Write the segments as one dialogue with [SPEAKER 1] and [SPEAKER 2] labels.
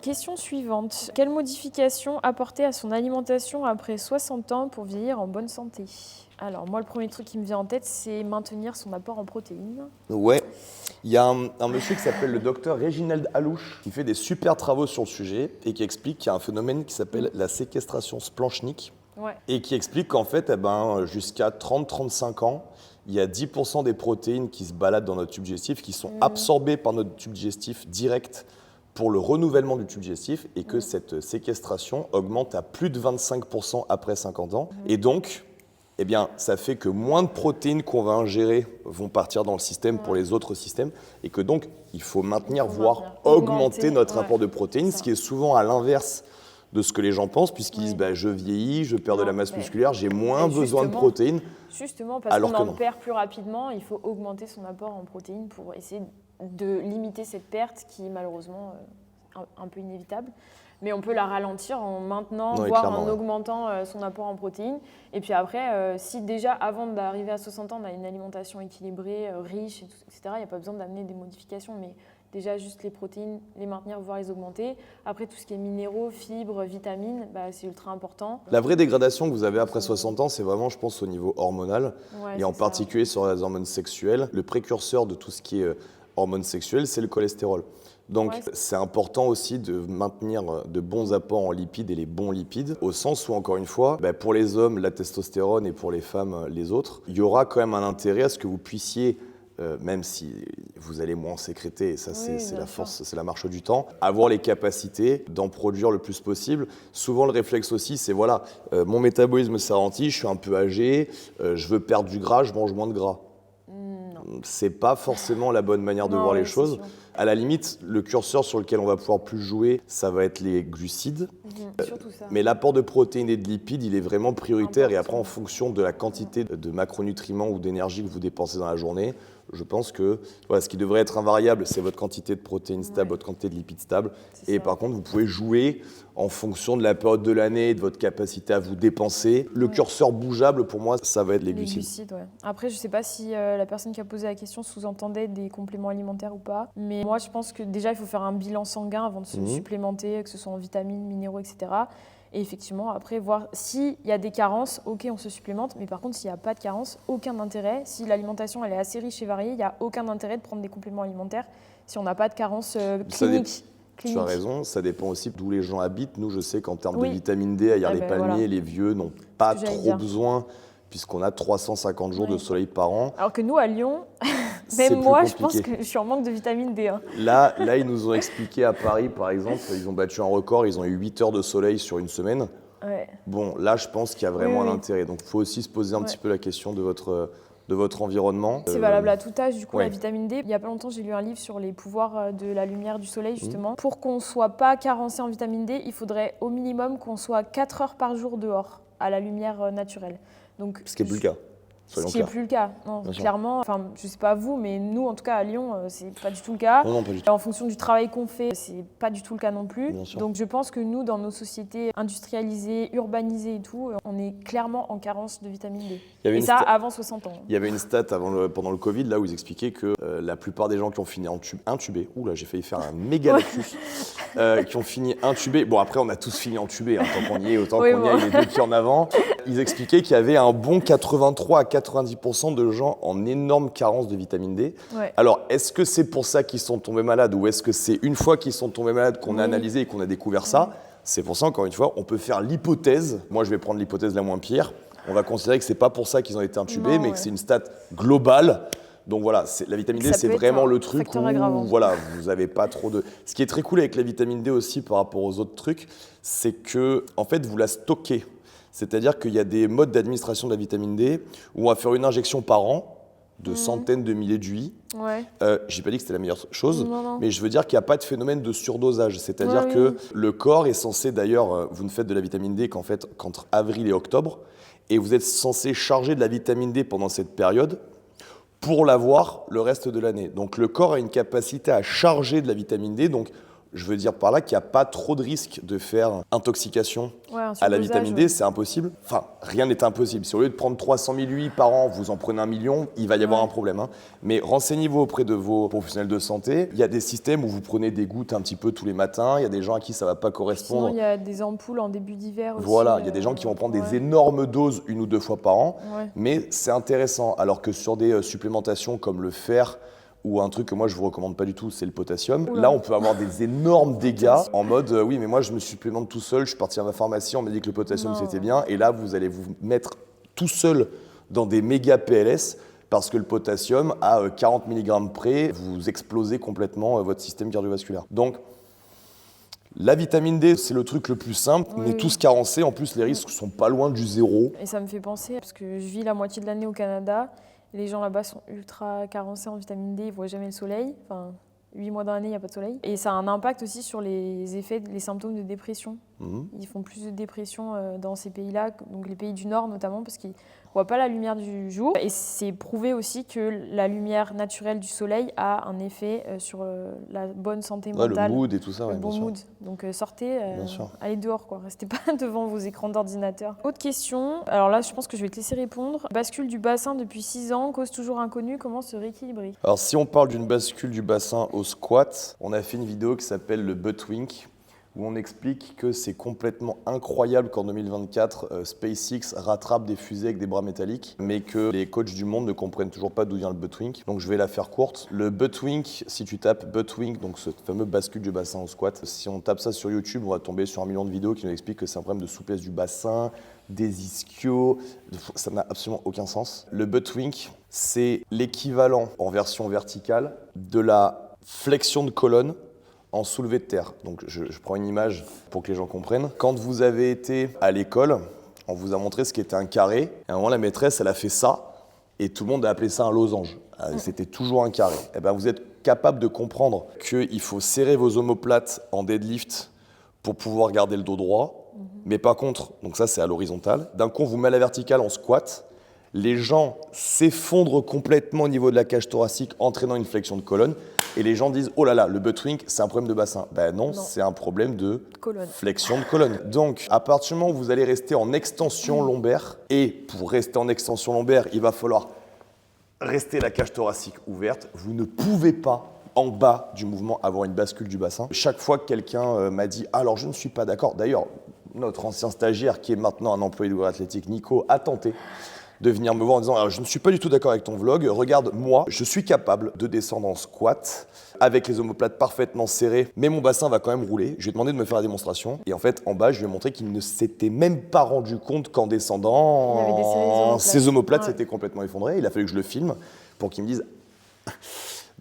[SPEAKER 1] Question suivante. Quelle modification apporter à son alimentation après 60 ans pour vieillir en bonne santé? Alors moi, le premier truc qui me vient en tête, c'est maintenir son apport en protéines.
[SPEAKER 2] Ouais, il y a un monsieur qui s'appelle le docteur Réginald Halouche qui fait des super travaux sur le sujet et qui explique qu'il y a un phénomène qui s'appelle la séquestration splanchnique
[SPEAKER 1] Ouais.
[SPEAKER 2] et qui explique qu'en fait, jusqu'à 30-35 ans, il y a 10% des protéines qui se baladent dans notre tube digestif qui sont absorbées par notre tube digestif direct pour le renouvellement du tube digestif et que cette séquestration augmente à plus de 25% après 50 ans. Et donc, eh bien, ça fait que moins de protéines qu'on va ingérer vont partir dans le système pour les autres systèmes et que donc, il faut maintenir, voire augmenter notre apport de protéines, ce qui est souvent à l'inverse de ce que les gens pensent, puisqu'ils disent je vieillis, je perds de la masse musculaire, j'ai moins besoin de protéines.
[SPEAKER 1] Justement, parce qu'on en perd plus rapidement, il faut augmenter son apport en protéines pour essayer de limiter cette perte qui est malheureusement un peu inévitable. Mais on peut la ralentir en maintenant, voire en augmentant son apport en protéines. Et puis après, si déjà avant d'arriver à 60 ans, on a une alimentation équilibrée, riche, etc., il n'y a pas besoin d'amener des modifications, mais déjà juste les protéines, les maintenir, voire les augmenter. Après, tout ce qui est minéraux, fibres, vitamines, c'est ultra important.
[SPEAKER 2] La vraie dégradation que vous avez après 60 ans, c'est vraiment, je pense, au niveau hormonal, et en particulier sur les hormones sexuelles. Le précurseur de tout ce qui est hormones sexuelles, c'est le cholestérol. Donc, c'est important aussi de maintenir de bons apports en lipides et les bons lipides, au sens où, encore une fois, pour les hommes, la testostérone et pour les femmes, les autres, il y aura quand même un intérêt à ce que vous puissiez, même si vous allez moins sécréter, et ça c'est la force, c'est la marche du temps, avoir les capacités d'en produire le plus possible. Souvent, le réflexe aussi, c'est voilà, mon métabolisme s'est ralenti, je suis un peu âgé, je veux perdre du gras, je mange moins de gras. C'est pas forcément la bonne manière de voir les choses. À la limite, le curseur sur lequel on va pouvoir plus jouer, ça va être les glucides.
[SPEAKER 1] Surtout ça.
[SPEAKER 2] Mais l'apport de protéines et de lipides, il est vraiment prioritaire. Et après, en fonction de la quantité de macronutriments ou d'énergie que vous dépensez dans la journée, je pense que ce qui devrait être invariable, c'est votre quantité de protéines stable, votre quantité de lipides stable. Et par contre, vous pouvez jouer en fonction de la période de l'année, de votre capacité à vous dépenser. Le curseur bougeable, pour moi, ça va être les glucides.
[SPEAKER 1] Après, je ne sais pas si la personne qui a posé la question sous-entendait des compléments alimentaires ou pas. Mais moi, je pense que déjà, il faut faire un bilan sanguin avant de se supplémenter, que ce soit en vitamines, minéraux, etc. Et effectivement, après, voir s'il y a des carences, ok, on se supplémente. Mais par contre, s'il n'y a pas de carence, aucun intérêt. Si l'alimentation elle est assez riche et variée, il n'y a aucun intérêt de prendre des compléments alimentaires si on n'a pas de carence clinique.
[SPEAKER 2] Tu as raison, ça dépend aussi d'où les gens habitent. Nous, je sais qu'en termes de vitamine D, ailleurs les palmiers, les vieux n'ont pas trop besoin, puisqu'on a 350 jours de soleil par an.
[SPEAKER 1] Alors que nous, à Lyon, même moi, je pense que je suis en manque de vitamine D.
[SPEAKER 2] Là, ils nous ont expliqué à Paris, par exemple, ils ont battu un record, ils ont eu 8 heures de soleil sur une semaine. Bon, là, je pense qu'il y a vraiment un intérêt. Donc, il faut aussi se poser un petit peu la question de votre environnement.
[SPEAKER 1] C'est valable à tout âge, du coup, la vitamine D. Il n'y a pas longtemps, j'ai lu un livre sur les pouvoirs de la lumière du soleil, justement. Pour qu'on ne soit pas carencé en vitamine D, il faudrait au minimum qu'on soit 4 heures par jour dehors, à la lumière naturelle. Donc,
[SPEAKER 2] ce qui n'est plus le cas.
[SPEAKER 1] Ce qui n'est plus le cas. Non, clairement, enfin, je ne sais pas vous, mais nous, en tout cas, à Lyon, ce n'est pas du tout le cas.
[SPEAKER 2] Non, pas du tout.
[SPEAKER 1] En fonction du travail qu'on fait, ce n'est pas du tout le cas non plus. Donc, je pense que nous, dans nos sociétés industrialisées, urbanisées et tout, on est clairement en carence de vitamine D. Et ça, avant 60 ans.
[SPEAKER 2] Il y avait une stat pendant le Covid, là, où ils expliquaient que la plupart des gens qui ont fini intubés, oula, j'ai failli faire un méga lapsus, qui ont fini intubés, bon, après, on a tous fini intubés, tant qu'on y est, autant qu'on y aille les deux pieds en avant. Ils expliquaient qu'il y avait un bon 83 à 90% de gens en énorme carence de vitamine D. Alors, est-ce que c'est pour ça qu'ils sont tombés malades ou est-ce que c'est une fois qu'ils sont tombés malades qu'on a analysé et qu'on a découvert ça? C'est pour ça, encore une fois, on peut faire l'hypothèse. Moi, je vais prendre l'hypothèse la moins pire. On va considérer que c'est pas pour ça qu'ils ont été intubés, mais que c'est une stat globale. Donc voilà, la vitamine D, c'est vraiment le truc où voilà, vous n'avez pas trop de... Ce qui est très cool avec la vitamine D aussi par rapport aux autres trucs, c'est que en fait, vous la stockez. C'est-à-dire qu'il y a des modes d'administration de la vitamine D où on va faire une injection par an de centaines de milliers d'UI. J'ai pas dit que c'était la meilleure chose, mais je veux dire qu'il n'y a pas de phénomène de surdosage. C'est-à-dire que le corps est censé, d'ailleurs, vous ne faites de la vitamine D qu'entre avril et octobre, et vous êtes censé charger de la vitamine D pendant cette période pour l'avoir le reste de l'année. Donc le corps a une capacité à charger de la vitamine D, donc Je veux dire par là qu'il n'y a pas trop de risque de faire intoxication à la vitamine D, c'est impossible. Enfin, rien n'est impossible. Si au lieu de prendre 300 000 UI par an, vous en prenez 1 million, il va y avoir un problème. Hein. Mais renseignez-vous auprès de vos professionnels de santé. Il y a des systèmes où vous prenez des gouttes un petit peu tous les matins. Il y a des gens à qui ça ne va pas correspondre.
[SPEAKER 1] Sinon, il y a des ampoules en début d'hiver aussi.
[SPEAKER 2] Voilà, il y a des gens qui vont prendre des énormes doses 1 ou 2 fois par an.
[SPEAKER 1] Ouais.
[SPEAKER 2] Mais c'est intéressant. Alors que sur des supplémentations comme le fer, ou un truc que moi je vous recommande pas du tout, c'est le potassium.
[SPEAKER 1] Oula.
[SPEAKER 2] Là, on peut avoir des énormes dégâts en mode oui, mais moi je me supplémente tout seul, je suis parti à ma pharmacie, on m'a dit que le potassium c'était bien, et là vous allez vous mettre tout seul dans des méga PLS parce que le potassium, à 40 mg près, vous explosez complètement votre système cardiovasculaire. Donc, la vitamine D, c'est le truc le plus simple, on est tous carencés, en plus les risques sont pas loin du zéro.
[SPEAKER 1] Et ça me fait penser, parce que je vis la moitié de l'année au Canada. Les gens là-bas sont ultra carencés en vitamine D, ils ne voient jamais le soleil. Enfin, 8 mois dans l'année, il n'y a pas de soleil. Et ça a un impact aussi sur les effets, les symptômes de dépression. Ils font plus de dépression dans ces pays-là, donc les pays du Nord notamment, parce qu'ils ne voient pas la lumière du jour. Et c'est prouvé aussi que la lumière naturelle du soleil a un effet sur la bonne santé mentale.
[SPEAKER 2] Le mood et tout ça,
[SPEAKER 1] le bon mood. Donc sortez, allez dehors, quoi. Restez pas devant vos écrans d'ordinateur. Autre question, alors là je pense que je vais te laisser répondre. Bascule du bassin depuis 6 ans, cause toujours inconnue, comment se rééquilibrer?
[SPEAKER 2] Alors si on parle d'une bascule du bassin au squat, on a fait une vidéo qui s'appelle le butt wink, où on explique que c'est complètement incroyable qu'en 2024, SpaceX rattrape des fusées avec des bras métalliques, mais que les coachs du monde ne comprennent toujours pas d'où vient le butt wink. Donc je vais la faire courte. Le butt wink, si tu tapes butt wink, donc ce fameux bascule du bassin au squat, si on tape ça sur YouTube, on va tomber sur 1 million de vidéos qui nous expliquent que c'est un problème de souplesse du bassin, des ischios, ça n'a absolument aucun sens. Le butt wink, c'est l'équivalent en version verticale de la flexion de colonne en soulevé de terre. Donc je prends une image pour que les gens comprennent. Quand vous avez été à l'école, on vous a montré ce qu'était un carré. Et à un moment, la maîtresse, elle a fait ça, et tout le monde a appelé ça un losange. C'était toujours un carré. Et ben, vous êtes capable de comprendre qu'il faut serrer vos omoplates en deadlift pour pouvoir garder le dos droit. Mais par contre, donc ça c'est à l'horizontale, d'un coup on vous met à la verticale en squat, les gens s'effondrent complètement au niveau de la cage thoracique, entraînant une flexion de colonne, et les gens disent « Oh là là, le butt wink, c'est un problème de bassin ». Ben non, c'est un problème de flexion de colonne. Donc, à partir du moment où vous allez rester en extension lombaire, et pour rester en extension lombaire, il va falloir rester la cage thoracique ouverte, vous ne pouvez pas en bas du mouvement avoir une bascule du bassin. Chaque fois que quelqu'un m'a dit « Alors, je ne suis pas d'accord », d'ailleurs, notre ancien stagiaire, qui est maintenant un employé de Warrior Athletic, Nico, a tenté de venir me voir en disant « Alors, je ne suis pas du tout d'accord avec ton vlog, regarde, moi, je suis capable de descendre en squat avec les omoplates parfaitement serrées, mais mon bassin va quand même rouler. » Je lui ai demandé de me faire la démonstration. Et en fait, en bas, je lui ai montré qu'il ne s'était même pas rendu compte qu'en descendant, ses omoplates s'étaient complètement effondrées. Il a fallu que je le filme pour qu'il me dise...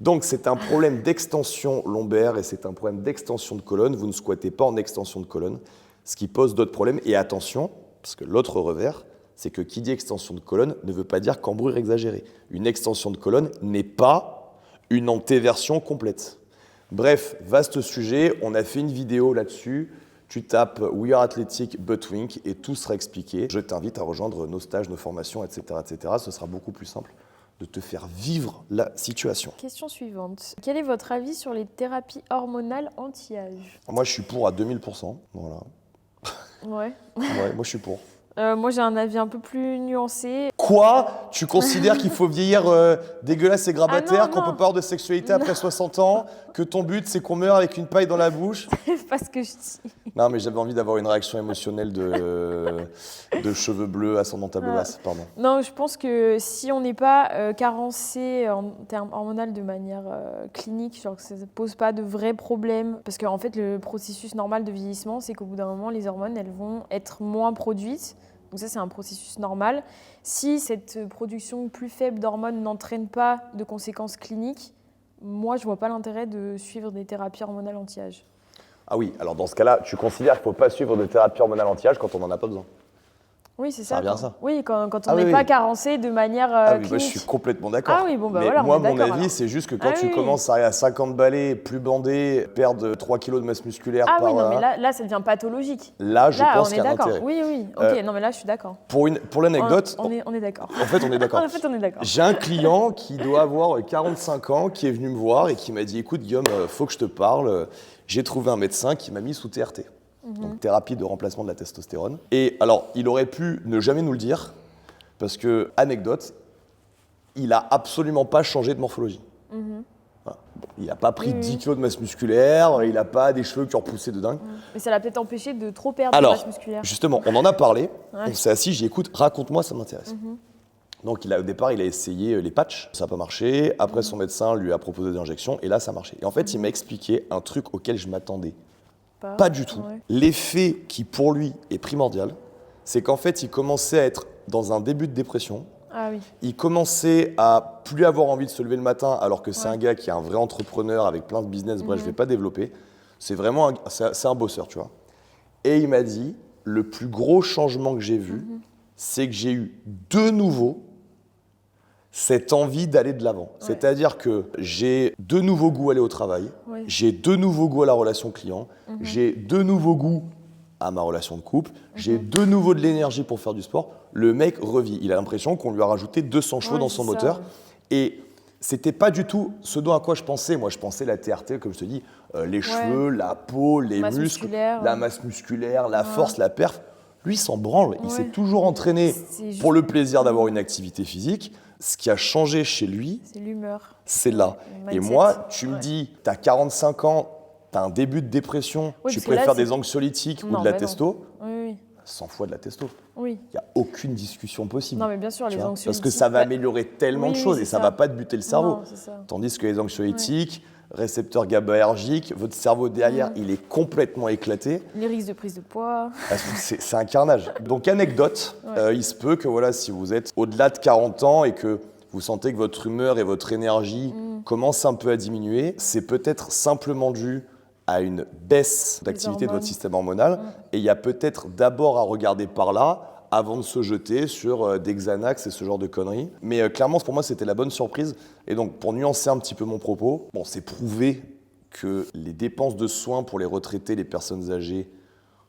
[SPEAKER 2] Donc, c'est un problème d'extension lombaire et c'est un problème d'extension de colonne. Vous ne squattez pas en extension de colonne, ce qui pose d'autres problèmes. Et attention, parce que l'autre revers, c'est que qui dit extension de colonne ne veut pas dire cambrure exagérée. Une extension de colonne n'est pas une antéversion complète. Bref, vaste sujet, on a fait une vidéo là-dessus. Tu tapes We Are Athletic Butt Wink et tout sera expliqué. Je t'invite à rejoindre nos stages, nos formations, etc., etc. Ce sera beaucoup plus simple de te faire vivre la situation.
[SPEAKER 1] Question suivante. Quel est votre avis sur les thérapies hormonales anti-âge?
[SPEAKER 2] Moi, je suis pour à 2000%. Voilà.
[SPEAKER 1] Ouais.
[SPEAKER 2] Ouais, moi, je suis pour.
[SPEAKER 1] Moi, j'ai un avis un peu plus nuancé.
[SPEAKER 2] Quoi? Tu considères qu'il faut vieillir dégueulasse et grabataire, qu'on peut pas avoir de sexualité après 60 ans, que ton but, c'est qu'on meure avec une paille dans la bouche?
[SPEAKER 1] C'est pas ce que je dis.
[SPEAKER 2] Non, mais j'avais envie d'avoir une réaction émotionnelle de cheveux bleus ascendant table basse, pardon.
[SPEAKER 1] Non, je pense que si on n'est pas carencé en termes hormonaux de manière clinique, genre que ça ne pose pas de vrais problèmes, parce qu'en fait, le processus normal de vieillissement, c'est qu'au bout d'un moment, les hormones, elles vont être moins produites. Donc ça, c'est un processus normal. Si cette production plus faible d'hormones n'entraîne pas de conséquences cliniques, moi, je ne vois pas l'intérêt de suivre des thérapies hormonales anti-âge.
[SPEAKER 2] Ah oui, alors dans ce cas-là, tu considères qu'il ne faut pas suivre de thérapie hormonale anti-âge quand on n'en a pas besoin?
[SPEAKER 1] Oui, c'est
[SPEAKER 2] Ça
[SPEAKER 1] ça.
[SPEAKER 2] revient à ça.
[SPEAKER 1] Oui, quand on n'est pas carencé de manière
[SPEAKER 2] oui,
[SPEAKER 1] clinique.
[SPEAKER 2] moi, je suis complètement d'accord.
[SPEAKER 1] Ah oui, bon, bah
[SPEAKER 2] mais
[SPEAKER 1] voilà,
[SPEAKER 2] moi,
[SPEAKER 1] on est
[SPEAKER 2] mon
[SPEAKER 1] d'accord,
[SPEAKER 2] avis,
[SPEAKER 1] alors.
[SPEAKER 2] c'est juste que quand tu commences à aller à 50 balais, plus bandé, perdre 3 kilos de masse musculaire
[SPEAKER 1] Ah
[SPEAKER 2] par...
[SPEAKER 1] oui, non, mais là, ça devient pathologique.
[SPEAKER 2] Là, je pense
[SPEAKER 1] on
[SPEAKER 2] qu'il
[SPEAKER 1] est
[SPEAKER 2] y a un
[SPEAKER 1] d'accord.
[SPEAKER 2] intérêt.
[SPEAKER 1] Oui. Ok, non, mais là, je suis d'accord.
[SPEAKER 2] Pour l'anecdote...
[SPEAKER 1] On est d'accord.
[SPEAKER 2] En fait, on est d'accord.
[SPEAKER 1] En fait, on est d'accord.
[SPEAKER 2] J'ai un client qui doit avoir 45 ans, qui est venu me voir et qui m'a dit « Écoute, Guillaume, faut que je te parle. J'ai trouvé un médecin qui m'a mis sous TRT. » Donc, thérapie de remplacement de la testostérone. Et alors, il aurait pu ne jamais nous le dire, parce que, anecdote, il a absolument pas changé de morphologie. Voilà. Il n'a pas pris 10 kilos de masse musculaire, il n'a pas des cheveux qui ont repoussé de dingue.
[SPEAKER 1] Mais ça l'a peut-être empêché de trop perdre de masse musculaire.
[SPEAKER 2] Justement, on en a parlé, on s'est assis, j'ai dit écoute, raconte-moi, ça m'intéresse. Donc au départ, il a essayé les patchs, ça n'a pas marché. Après, son médecin lui a proposé des injections et là, ça a marché. Et en fait, il m'a expliqué un truc auquel je m'attendais pas du tout.
[SPEAKER 1] Ouais.
[SPEAKER 2] L'effet qui, pour lui, est primordial, c'est qu'en fait, il commençait à être dans un début de dépression.
[SPEAKER 1] Ah oui.
[SPEAKER 2] Il commençait à plus avoir envie de se lever le matin, alors que c'est un gars qui est un vrai entrepreneur avec plein de business. Bref, je ne vais pas développer. C'est vraiment c'est un bosseur, tu vois. Et il m'a dit, le plus gros changement que j'ai vu, c'est que j'ai eu de nouveau cette envie d'aller de l'avant. C'est-à-dire que j'ai de nouveaux goûts à aller au travail, j'ai de nouveaux goûts à la relation client, j'ai de nouveaux goûts à ma relation de couple, j'ai de nouveau de l'énergie pour faire du sport. Le mec revit. Il a l'impression qu'on lui a rajouté 200 chevaux dans son moteur. Et c'était pas du tout ce dont à quoi je pensais. Moi, je pensais la TRT, comme je te dis, les cheveux, la peau, les muscles, la masse musculaire, la force, la perf. Lui, il s'en branle. Il s'est toujours entraîné pour le plaisir d'avoir une activité physique. Ce qui a changé chez lui,
[SPEAKER 1] c'est l'humeur.
[SPEAKER 2] C'est là. Et moi, tu me dis, tu as 45 ans, tu as un début de dépression, tu préfères des anxiolytiques ou de la testo, 100 fois de la testo. Il n'y a aucune discussion possible.
[SPEAKER 1] Non, mais bien sûr, les anxiolytiques.
[SPEAKER 2] Parce que ça va améliorer tellement de choses et ça ne va pas te buter le cerveau.
[SPEAKER 1] Non, c'est ça.
[SPEAKER 2] Tandis que les anxiolytiques, récepteurs GABAergiques, votre cerveau derrière, il est complètement éclaté.
[SPEAKER 1] Les risques de prise de poids.
[SPEAKER 2] C'est un carnage. Donc, anecdote, il se peut que voilà, si vous êtes au-delà de 40 ans et que vous sentez que votre humeur et votre énergie commencent un peu à diminuer, c'est peut-être simplement dû à une baisse d'activité de votre système hormonal. Et il y a peut-être d'abord à regarder par là avant de se jeter sur des Xanax et ce genre de conneries. Mais clairement, pour moi, c'était la bonne surprise. Et donc, pour nuancer un petit peu mon propos, bon, c'est prouvé que les dépenses de soins pour les retraités, les personnes âgées,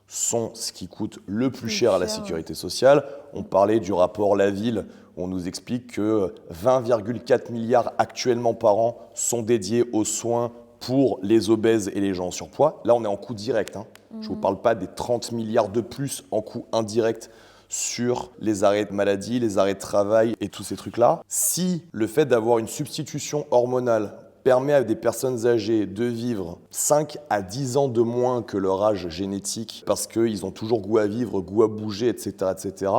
[SPEAKER 2] sont ce qui coûte le plus cher à la sécurité sociale. On parlait du rapport La Ville, on nous explique que 20,4 milliards actuellement par an sont dédiés aux soins pour les obèses et les gens en surpoids. Là, on est en coût direct. Je ne vous parle pas des 30 milliards de plus en coût indirect sur les arrêts de maladie, les arrêts de travail et tous ces trucs-là. Si le fait d'avoir une substitution hormonale permet à des personnes âgées de vivre 5 à 10 ans de moins que leur âge génétique parce qu'ils ont toujours goût à vivre, goût à bouger, etc., etc.,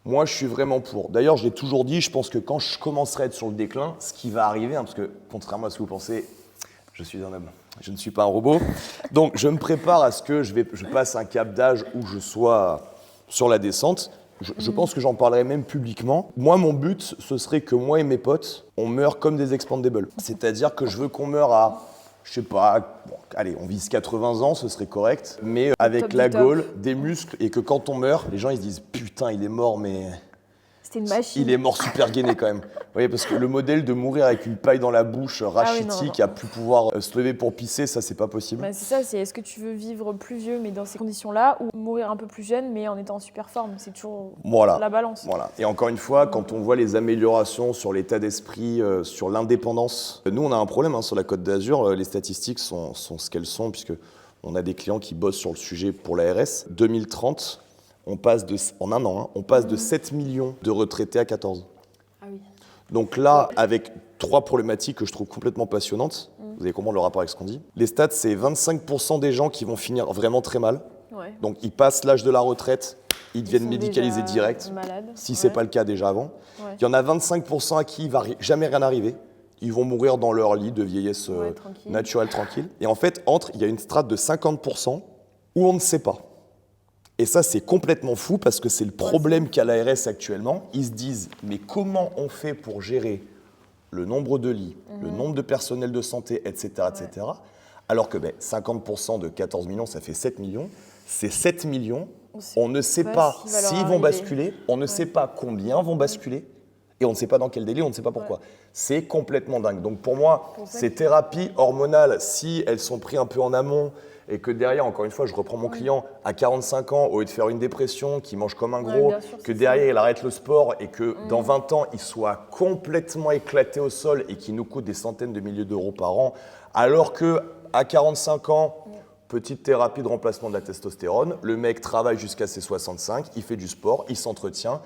[SPEAKER 2] moi, je suis vraiment pour. D'ailleurs, je l'ai toujours dit, je pense que quand je commencerai à être sur le déclin, ce qui va arriver, parce que contrairement à ce que vous pensez, je suis un homme, je ne suis pas un robot. Donc, je me prépare à ce que je passe un cap d'âge où je sois sur la descente. Je pense que j'en parlerai même publiquement. Moi, mon but, ce serait que moi et mes potes, on meure comme des expandables. C'est-à-dire que je veux qu'on meure à, je sais pas, bon, allez, on vise 80 ans, ce serait correct, mais avec la gaule, des muscles, et que quand on meurt, les gens ils se disent « Putain, il est mort, mais... »
[SPEAKER 1] C'était une machine.
[SPEAKER 2] Il est mort super gainé quand même. Vous voyez, parce que le modèle de mourir avec une paille dans la bouche, rachitique, à plus pouvoir se lever pour pisser, ça c'est pas possible.
[SPEAKER 1] Bah, c'est ça, c'est est-ce que tu veux vivre plus vieux mais dans ces conditions-là ou mourir un peu plus jeune mais en étant en super forme. C'est toujours la balance.
[SPEAKER 2] Voilà. Et encore une fois, quand on voit les améliorations sur l'état d'esprit, sur l'indépendance, nous on a un problème sur la Côte d'Azur, les statistiques sont ce qu'elles sont puisque on a des clients qui bossent sur le sujet pour l'ARS. 2030, on passe en un an, on passe de 7 millions de retraités à 14.
[SPEAKER 1] Ah oui.
[SPEAKER 2] Donc là, avec 3 problématiques que je trouve complètement passionnantes, vous allez comprendre le rapport avec ce qu'on dit. Les stats, c'est 25% des gens qui vont finir vraiment très mal. Ouais. Donc ils passent l'âge de la retraite, ils deviennent médicalisés direct, si ce n'est pas le cas déjà avant. Ouais. Il y en a 25% à qui il ne va jamais rien arriver. Ils vont mourir dans leur lit de vieillesse naturelle, tranquille. Et en fait, il y a une strate de 50% où on ne sait pas. Et ça, c'est complètement fou parce que c'est le problème qu'a l'ARS actuellement. Ils se disent, mais comment on fait pour gérer le nombre de lits, le nombre de personnel de santé, etc., etc., Alors que 50% de 14 millions, ça fait 7 millions. Ces 7 millions, on ne sait pas s'ils vont basculer, on ne sait pas combien vont basculer, et on ne sait pas dans quel délai, on ne sait pas pourquoi. C'est complètement dingue. Donc pour moi, ces thérapies hormonales, si elles sont prises un peu en amont, et que derrière, encore une fois, je reprends mon client à 45 ans, au lieu de faire une dépression, qui mange comme un gros, que derrière, il arrête le sport et que dans 20 ans, il soit complètement éclaté au sol et qu'il nous coûte des centaines de milliers d'euros par an, alors qu'à 45 ans, petite thérapie de remplacement de la testostérone, le mec travaille jusqu'à ses 65, il fait du sport, il s'entretient.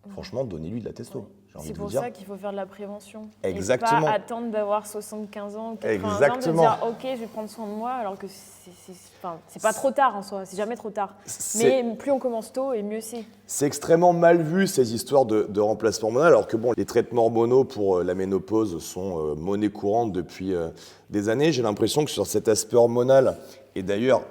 [SPEAKER 2] Franchement, donnez-lui de la testo.
[SPEAKER 1] C'est pour ça qu'il faut faire de la prévention.
[SPEAKER 2] Exactement.
[SPEAKER 1] Et pas attendre d'avoir 75 ans ou 80 ans de dire « Ok, je vais prendre soin de moi », alors que c'est pas trop tard en soi, c'est jamais trop tard. Mais plus on commence tôt et mieux c'est.
[SPEAKER 2] C'est extrêmement mal vu ces histoires de remplacement hormonal, alors que bon, les traitements hormonaux pour la ménopause sont monnaie courante depuis des années. J'ai l'impression que sur cet aspect hormonal, et d'ailleurs,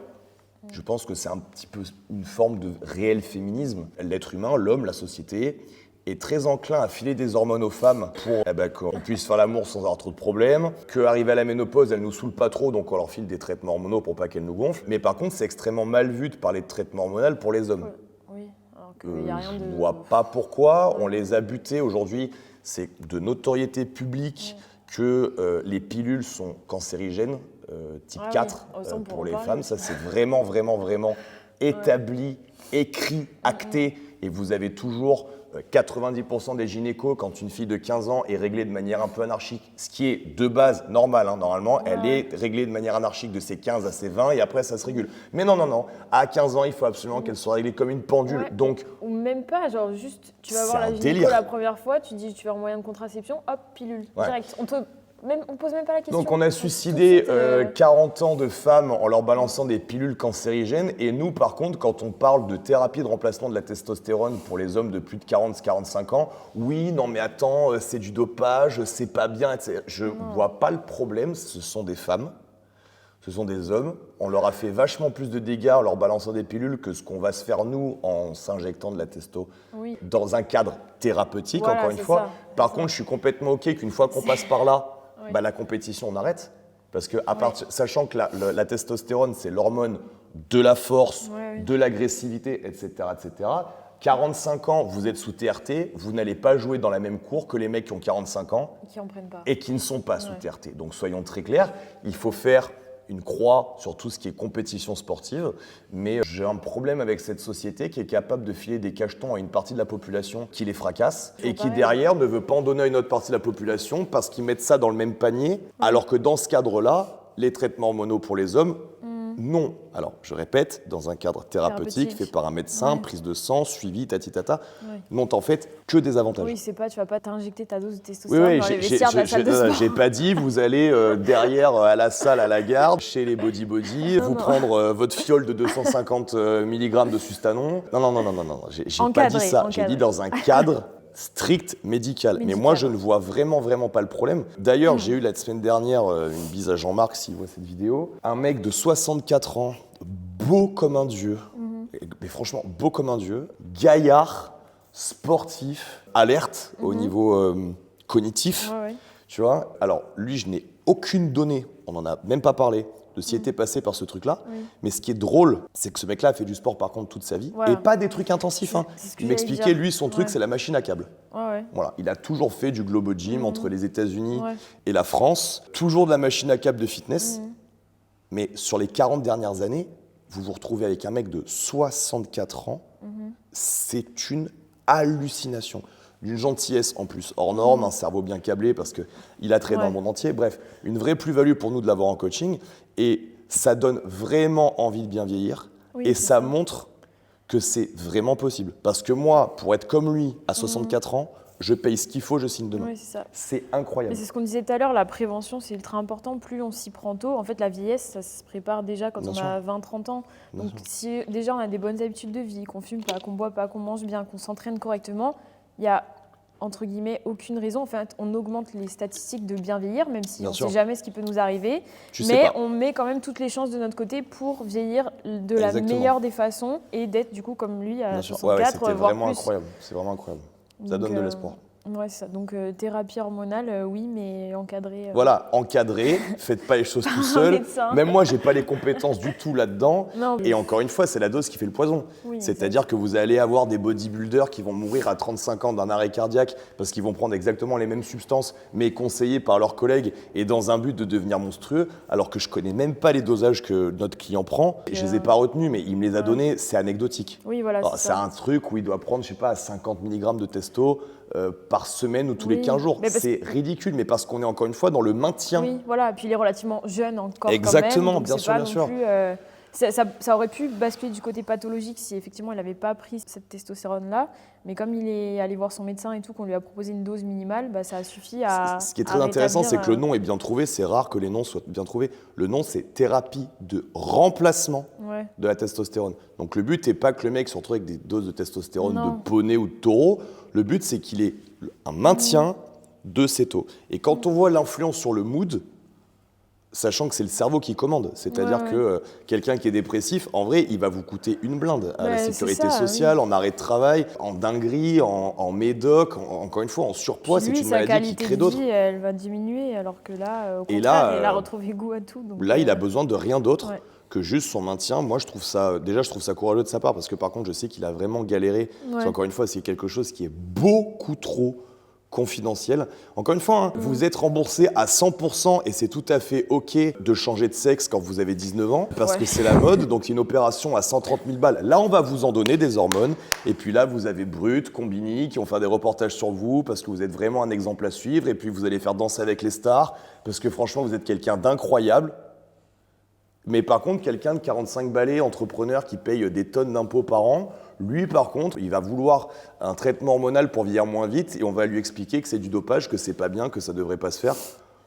[SPEAKER 2] je pense que c'est un petit peu une forme de réel féminisme, l'être humain, l'homme, la société, est très enclin à filer des hormones aux femmes pour qu'on puisse faire l'amour sans avoir trop de problèmes, qu'arriver à la ménopause, elles nous saoulent pas trop, donc on leur file des traitements hormonaux pour pas qu'elles nous gonflent. Mais par contre, c'est extrêmement mal vu de parler de traitement hormonal pour les hommes.
[SPEAKER 1] Oui, alors qu'il y a rien de...
[SPEAKER 2] Je ne vois pas pourquoi. On les a butés. Aujourd'hui, c'est de notoriété publique que les pilules sont cancérigènes, type 4, pour les femmes. Ça, c'est vraiment, vraiment, vraiment établi, écrit, acté. Et vous avez toujours 90% des gynécos, quand une fille de 15 ans est réglée de manière un peu anarchique, ce qui est de base normal, normalement, elle est réglée de manière anarchique de ses 15 à ses 20 et après ça se régule. Mais non, à 15 ans, il faut absolument qu'elle soit réglée comme une pendule. Donc,
[SPEAKER 1] ou même pas, genre juste, tu vas voir la gynéco la première fois, tu dis tu veux un moyen de contraception, hop, pilule, direct. On pose même pas la question.
[SPEAKER 2] Donc on a suicidé 40 ans de femmes en leur balançant des pilules cancérigènes. Et nous, par contre, quand on parle de thérapie de remplacement de la testostérone pour les hommes de plus de 40-45 ans, oui, non mais attends, c'est du dopage, c'est pas bien, etc. Je vois pas le problème, ce sont des femmes, ce sont des hommes. On leur a fait vachement plus de dégâts en leur balançant des pilules que ce qu'on va se faire nous en s'injectant de la testo dans un cadre thérapeutique, encore une fois. Par contre, je suis complètement OK qu'une fois qu'on passe par là, la compétition, on arrête. Parce que, sachant que la testostérone, c'est l'hormone de la force, de l'agressivité, etc., etc. 45 ans, vous êtes sous TRT, vous n'allez pas jouer dans la même cour que les mecs qui ont 45 ans et qui ne sont pas sous TRT. Donc, soyons très clairs, il faut faire une croix sur tout ce qui est compétition sportive, mais j'ai un problème avec cette société qui est capable de filer des cachetons à une partie de la population qui les fracasse et qui derrière ne veut pas en donner à une autre partie de la population parce qu'ils mettent ça dans le même panier, alors que dans ce cadre-là, les traitements hormonaux pour les hommes, non. Alors, je répète, dans un cadre thérapeutique fait par un médecin, prise de sang, suivi, tatitata, n'ont en fait que des avantages.
[SPEAKER 1] Oui, c'est pas, tu vas pas t'injecter ta dose de testostérone dans les vestiaires de la salle de sport.
[SPEAKER 2] J'ai pas dit, vous allez derrière à la salle, à la garde, chez les body, prendre votre fiole de 250 mg de Sustanon. Non, j'ai pas dit ça. J'ai dit dans un cadre strict médical. Mais moi, je ne vois vraiment pas le problème. D'ailleurs, j'ai eu la semaine dernière une bise à Jean-Marc, s'il voit cette vidéo. Un mec de 64 ans, beau comme un dieu, mais franchement, beau comme un dieu, gaillard, sportif, alerte au niveau cognitif, tu vois. Alors, lui, je n'ai aucune donnée, on n'en a même pas parlé, de s'y était passé par ce truc-là. Mais ce qui est drôle, c'est que ce mec-là a fait du sport par contre toute sa vie. Et pas des trucs intensifs. Il m'expliquait, lui, son truc, c'est la machine à câble. Voilà. Il a toujours fait du Globo Gym entre les États-Unis et la France. Toujours de la machine à câble de fitness. Mais sur les 40 dernières années, vous vous retrouvez avec un mec de 64 ans. C'est une hallucination. D'une gentillesse en plus hors norme, un cerveau bien câblé parce qu'il a traité dans le monde entier. Bref, une vraie plus-value pour nous de l'avoir en coaching. Et ça donne vraiment envie de bien vieillir. Et ça montre que c'est vraiment possible. Parce que moi, pour être comme lui à 64 ans, je paye ce qu'il faut, je signe demain. C'est incroyable.
[SPEAKER 1] Mais c'est ce qu'on disait tout à l'heure, la prévention, c'est ultra important. Plus on s'y prend tôt, en fait, la vieillesse, ça se prépare déjà quand on a 20-30 ans. Donc si déjà on a des bonnes habitudes de vie, qu'on fume pas, qu'on boit pas, qu'on mange bien, qu'on s'entraîne correctement, il y a entre guillemets aucune raison. En fait, on augmente les statistiques de bien vieillir, même si on ne sait jamais ce qui peut nous arriver. Mais on met quand même toutes les chances de notre côté pour vieillir de la meilleure des façons et d'être du coup comme lui à 64,
[SPEAKER 2] c'était vraiment incroyable. C'est vraiment incroyable. Ça donne de l'espoir.
[SPEAKER 1] Ouais, c'est ça. Donc, thérapie hormonale, oui, mais encadrée.
[SPEAKER 2] Voilà, encadré, faites pas les choses tout seul.
[SPEAKER 1] Médecin.
[SPEAKER 2] Même moi, j'ai pas les compétences du tout là-dedans.
[SPEAKER 1] Non,
[SPEAKER 2] Et encore une fois, c'est la dose qui fait le poison.
[SPEAKER 1] Oui,
[SPEAKER 2] C'est-à-dire que vous allez avoir des bodybuilders qui vont mourir à 35 ans d'un arrêt cardiaque parce qu'ils vont prendre exactement les mêmes substances, mais conseillées par leurs collègues et dans un but de devenir monstrueux, alors que je connais même pas les dosages que notre client prend. Je les ai pas retenus, mais il me les a donnés, c'est anecdotique.
[SPEAKER 1] Oui, voilà,
[SPEAKER 2] c'est un truc où il doit prendre, je sais pas, 50 mg de testo par semaine ou tous les 15 jours. C'est ridicule, mais parce qu'on est encore une fois dans le maintien.
[SPEAKER 1] Oui, voilà, et puis il est relativement jeune encore.
[SPEAKER 2] Exactement,
[SPEAKER 1] quand même,
[SPEAKER 2] bien sûr, bien sûr.
[SPEAKER 1] Ça aurait pu basculer du côté pathologique si effectivement il n'avait pas pris cette testostérone-là, mais comme il est allé voir son médecin et tout, qu'on lui a proposé une dose minimale, ça a suffi à.
[SPEAKER 2] Ce qui est très intéressant, c'est que le nom est bien trouvé. C'est rare que les noms soient bien trouvés. Le nom, c'est thérapie de remplacement de la testostérone. Donc le but n'est pas que le mec se retrouve avec des doses de testostérone de poney ou de taureau. Le but, c'est qu'il ait un maintien de ces taux. Et quand on voit l'influence sur le mood, sachant que c'est le cerveau qui commande, c'est-à-dire que quelqu'un qui est dépressif, en vrai, il va vous coûter une blinde à la sécurité sociale, en arrêt de travail, en dinguerie, en médoc, encore une fois, en surpoids. C'est une maladie qui crée d'autres.
[SPEAKER 1] Sa qualité de vie, elle va diminuer, alors que là, au contraire, il a retrouvé goût à tout. Donc
[SPEAKER 2] là, il a besoin de rien d'autre que juste son maintien. Moi, je trouve ça courageux de sa part, parce que par contre, je sais qu'il a vraiment galéré. Parce qu'encore une fois, c'est quelque chose qui est beaucoup trop confidentiel. Encore une fois, vous êtes remboursé à 100% et c'est tout à fait OK de changer de sexe quand vous avez 19 ans parce que c'est la mode, donc c'est une opération à 130 000 balles. Là, on va vous en donner des hormones et puis là, vous avez Brut, Combini qui vont faire des reportages sur vous parce que vous êtes vraiment un exemple à suivre et puis vous allez faire Danser avec les stars parce que franchement, vous êtes quelqu'un d'incroyable. Mais par contre, quelqu'un de 45 balais, entrepreneur qui paye des tonnes d'impôts par an, lui, par contre, il va vouloir un traitement hormonal pour vieillir moins vite et on va lui expliquer que c'est du dopage, que c'est pas bien, que ça devrait pas se faire.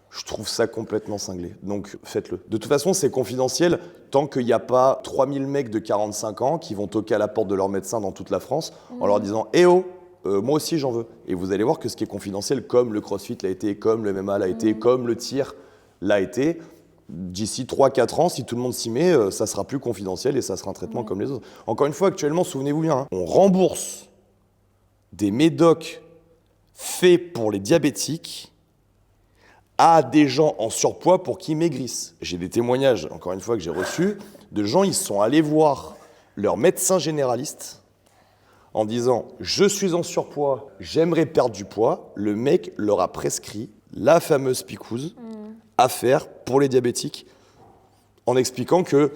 [SPEAKER 2] Je trouve ça complètement cinglé. Donc, faites-le. De toute façon, c'est confidentiel tant qu'il n'y a pas 3000 mecs de 45 ans qui vont toquer à la porte de leur médecin dans toute la France en leur disant « Eh oh, moi aussi j'en veux ». Et vous allez voir que ce qui est confidentiel, comme le crossfit l'a été, comme le MMA l'a été, comme le tir l'a été, d'ici 3-4 ans, si tout le monde s'y met, ça sera plus confidentiel et ça sera un traitement comme les autres. Encore une fois, actuellement, souvenez-vous bien, on rembourse des médocs faits pour les diabétiques à des gens en surpoids pour qu'ils maigrissent. J'ai des témoignages, encore une fois, que j'ai reçus, de gens, ils sont allés voir leur médecin généraliste en disant « Je suis en surpoids, j'aimerais perdre du poids ». Le mec leur a prescrit la fameuse picouse à faire pour les diabétiques en expliquant que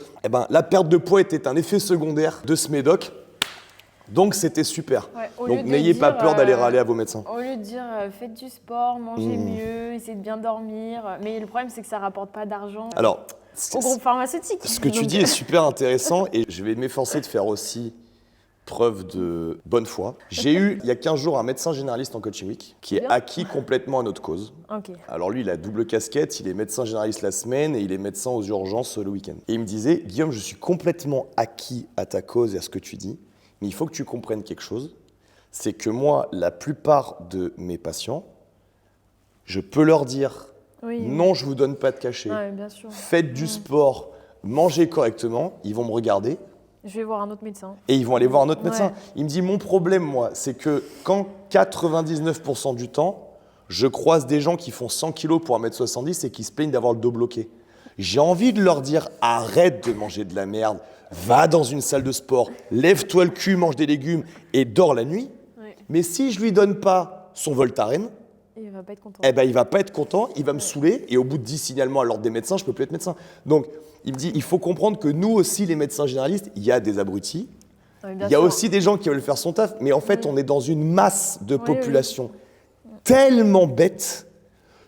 [SPEAKER 2] la perte de poids était un effet secondaire de ce médoc, donc c'était super. Donc n'ayez pas peur d'aller râler à vos médecins.
[SPEAKER 1] Au lieu de dire faites du sport, mangez mieux, essayez de bien dormir, mais le problème c'est que ça ne rapporte pas d'argent au groupe pharmaceutique.
[SPEAKER 2] Ce que tu dis est super intéressant et je vais m'efforcer de faire aussi preuve de bonne foi. J'ai eu, il y a 15 jours, un médecin généraliste en Coaching Week qui est acquis complètement à notre cause. Alors lui, il a double casquette, il est médecin généraliste la semaine et il est médecin aux urgences le week-end. Et il me disait, Guillaume, je suis complètement acquis à ta cause et à ce que tu dis, mais il faut que tu comprennes quelque chose, c'est que moi, la plupart de mes patients, je peux leur dire, non, je ne vous donne pas de cachet, faites du sport, mangez correctement, ils vont me regarder.
[SPEAKER 1] Je vais voir un autre médecin.
[SPEAKER 2] Et ils vont aller voir un autre médecin. Il me dit, mon problème, moi, c'est que quand 99% du temps, je croise des gens qui font 100 kilos pour 1m70 et qui se plaignent d'avoir le dos bloqué. J'ai envie de leur dire, arrête de manger de la merde, va dans une salle de sport, lève-toi le cul, mange des légumes et dors la nuit. Mais si je lui donne pas son Voltaren,
[SPEAKER 1] il va pas être content.
[SPEAKER 2] Il va pas être content, il va me saouler et au bout de 10 signalements à l'ordre des médecins, je peux plus être médecin. Donc, il me dit, il faut comprendre que nous aussi, les médecins généralistes, il y a des abrutis, il y a aussi des gens qui veulent faire son taf, mais en fait, on est dans une masse de population tellement bête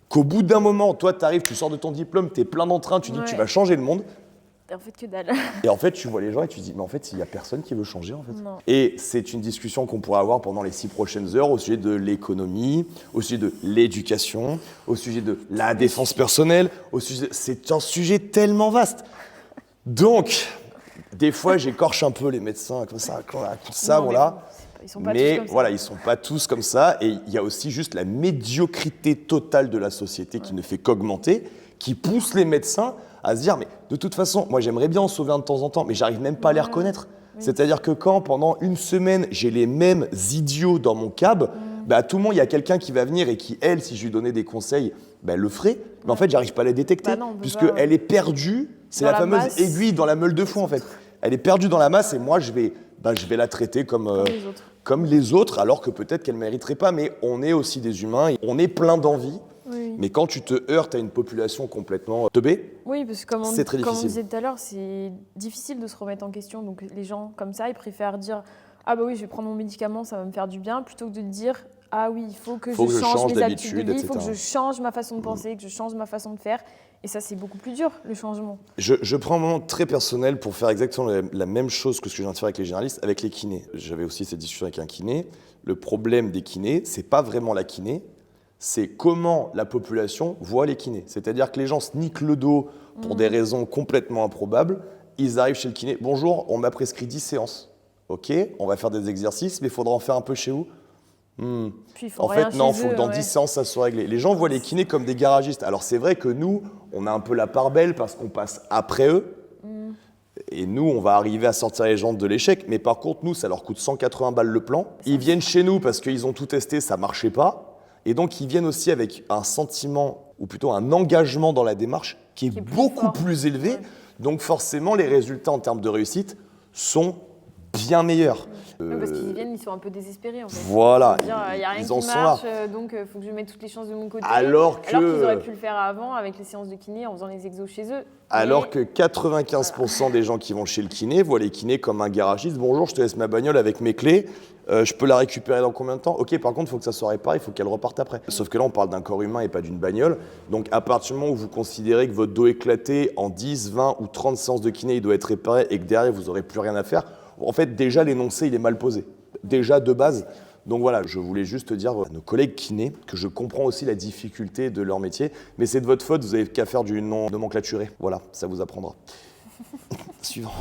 [SPEAKER 2] qu'au bout d'un moment, toi, tu arrives, tu sors de ton diplôme, tu es plein d'entrain, tu dis que tu vas changer le monde.
[SPEAKER 1] En fait, que dalle.
[SPEAKER 2] Et en fait, tu vois les gens et tu te dis, mais en fait, il n'y a personne qui veut changer, en fait. Et c'est une discussion qu'on pourrait avoir pendant les 6 prochaines heures au sujet de l'économie, au sujet de l'éducation, au sujet de la défense personnelle, c'est un sujet tellement vaste. Donc, des fois, j'écorche un peu les médecins comme ça, voilà.
[SPEAKER 1] Ils sont pas
[SPEAKER 2] mais
[SPEAKER 1] tous comme
[SPEAKER 2] voilà,
[SPEAKER 1] ça.
[SPEAKER 2] ils sont pas tous comme ça. Et il y a aussi juste la médiocrité totale de la société qui ne fait qu'augmenter, qui pousse les médecins à se dire, mais de toute façon, moi j'aimerais bien en sauver un de temps en temps, mais j'arrive même pas à les reconnaître. C'est-à-dire que quand, pendant une semaine, j'ai les mêmes idiots dans mon cab, Bah, à tout moment, il y a quelqu'un qui va venir et qui, elle, si je lui donnais des conseils, bah, elle le ferait. Mais en fait, j'arrive pas à la détecter,
[SPEAKER 1] Bah non, on peut
[SPEAKER 2] puisqu'elle
[SPEAKER 1] pas,
[SPEAKER 2] est perdue. C'est
[SPEAKER 1] dans
[SPEAKER 2] la
[SPEAKER 1] la
[SPEAKER 2] fameuse
[SPEAKER 1] masse.
[SPEAKER 2] aiguille dans la meule de foin, en fait. Elle est perdue dans la masse et moi, je vais la traiter
[SPEAKER 1] comme les autres.
[SPEAKER 2] comme les autres, alors que peut-être qu'elle ne mériterait pas. Mais on est aussi des humains, et on est plein d'envie.
[SPEAKER 1] Oui.
[SPEAKER 2] Mais quand tu te heurtes à une population complètement teubée,
[SPEAKER 1] Oui, parce que
[SPEAKER 2] c'est très
[SPEAKER 1] comme on
[SPEAKER 2] difficile.
[SPEAKER 1] disait tout à l'heure, c'est difficile de se remettre en question. Donc les gens comme ça, ils préfèrent dire « Ah bah oui, je vais prendre mon médicament, ça va me faire du bien » plutôt que de dire « Ah oui, il faut que je change mes habitudes de vie, il faut que je change ma façon de penser, que je change ma façon de faire. » Et ça, c'est beaucoup plus dur, le changement.
[SPEAKER 2] Je prends un moment très personnel pour faire exactement la même chose que ce que je viens de faire avec les généralistes, avec les kinés. J'avais aussi cette discussion avec un kiné. Le problème des kinés, c'est pas vraiment la kiné, c'est comment la population voit les kinés. C'est-à-dire que les gens se niquent le dos pour des raisons complètement improbables. Ils arrivent chez le kiné. « Bonjour, on m'a prescrit 10 séances. Ok, on va faire des exercices, mais il faudra en faire un peu chez vous.
[SPEAKER 1] Puis, ils font
[SPEAKER 2] En
[SPEAKER 1] rien
[SPEAKER 2] fait, non, il
[SPEAKER 1] chez
[SPEAKER 2] faut que
[SPEAKER 1] eux,
[SPEAKER 2] dans
[SPEAKER 1] ouais.
[SPEAKER 2] 10 séances, ça soit réglé. » Les gens voient les kinés comme des garagistes. Alors c'est vrai que nous, on a un peu la part belle parce qu'on passe après eux. Et nous, on va arriver à sortir les gens de l'échec. Mais par contre, nous, ça leur coûte 180 balles le plan. Ils viennent chez nous parce qu'ils ont tout testé, ça ne marchait pas. Et donc, ils viennent aussi avec un sentiment, ou plutôt un engagement dans la démarche qui est
[SPEAKER 1] plus
[SPEAKER 2] beaucoup
[SPEAKER 1] fort.
[SPEAKER 2] plus élevé.
[SPEAKER 1] Ouais.
[SPEAKER 2] Donc forcément, les résultats en termes de réussite sont bien meilleurs.
[SPEAKER 1] Ouais, parce qu'ils viennent, ils sont un peu désespérés en fait.
[SPEAKER 2] Voilà,
[SPEAKER 1] Il n'y a rien
[SPEAKER 2] ils en
[SPEAKER 1] qui
[SPEAKER 2] sont là.
[SPEAKER 1] marche, donc il faut que je mette toutes les chances de mon côté.
[SPEAKER 2] Alors
[SPEAKER 1] qu'ils auraient pu le faire avant avec les séances de kiné en faisant les exos chez eux.
[SPEAKER 2] Alors
[SPEAKER 1] Mais
[SPEAKER 2] que 95% des gens qui vont chez le kiné voient les kinés comme un garagiste. Bonjour, je te laisse ma bagnole avec mes clés. Je peux la récupérer dans combien de temps? Ok, par contre, il faut que ça soit réparé, il faut qu'elle reparte après. Sauf que là, on parle d'un corps humain et pas d'une bagnole. Donc, à partir du moment où vous considérez que votre dos éclaté en 10, 20 ou 30 séances de kiné, il doit être réparé et que derrière, vous n'aurez plus rien à faire, en fait, déjà, l'énoncé, il est mal posé. Déjà, de base. Donc voilà, je voulais juste te dire à nos collègues kinés que je comprends aussi la difficulté de leur métier, mais c'est de votre faute, vous n'avez qu'à faire du nom nomenclaturé. Voilà, ça vous apprendra. Suivant.